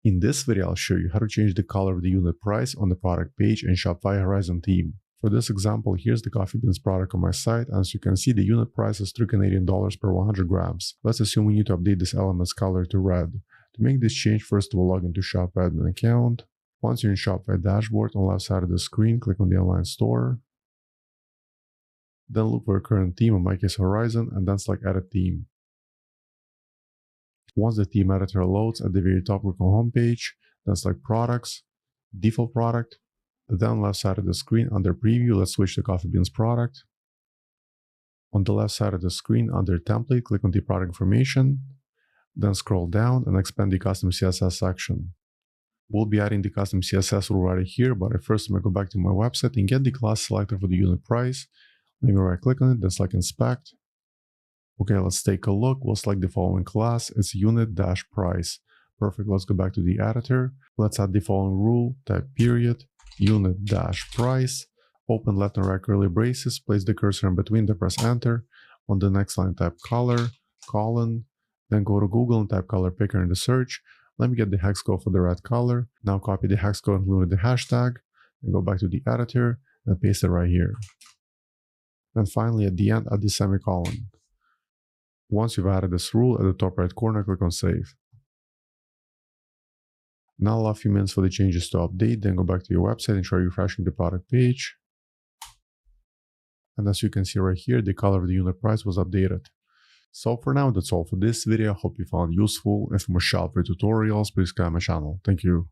In this video, I'll show you how to change the color of the unit price on the product page in Shopify Horizon theme. For this example, here's the coffee beans product on my site, and as you can see, the unit price is 3 Canadian dollars per 100 grams. Let's assume we need to update this element's color to red. To make this change, first we'll log into Shopify admin account. Once you're in Shopify dashboard, on the left side of the screen, click on the online store. Then look for a current theme, in my case Horizon, and then select Edit Theme. Once the theme editor loads, at the very top, click on Home page, then select Products, Default Product. Then left side of the screen, under Preview, let's switch to Coffee Beans product. On the left side of the screen, under Template, click on the product information. Then scroll down and expand the Custom CSS section. We'll be adding the custom CSS rule right here, but first I'm going to go back to my website and get the class selector for the unit price. Let me right click on it, then select Inspect. Okay, let's take a look. We'll select the following class. It's unit-price. Perfect. Let's go back to the editor. Let's add the following rule. Type period, unit-price. Open left and right curly braces. Place the cursor in between, then press enter. On the next line, type color, colon. Then go to Google and type color picker in the search. Let me get the hex code for the red color. Now copy the hex code including the hashtag. And go back to the editor and paste it right here. And finally, at the end, add the semicolon. Once you've added this rule, at the top right corner, click on Save. Now allow a few minutes for the changes to update, then go back to your website and try refreshing the product page. And as you can see right here, the color of the unit price was updated. So for now, that's all for this video. Hope you found it useful. And for more Shopify tutorials, please subscribe to my channel. Thank you.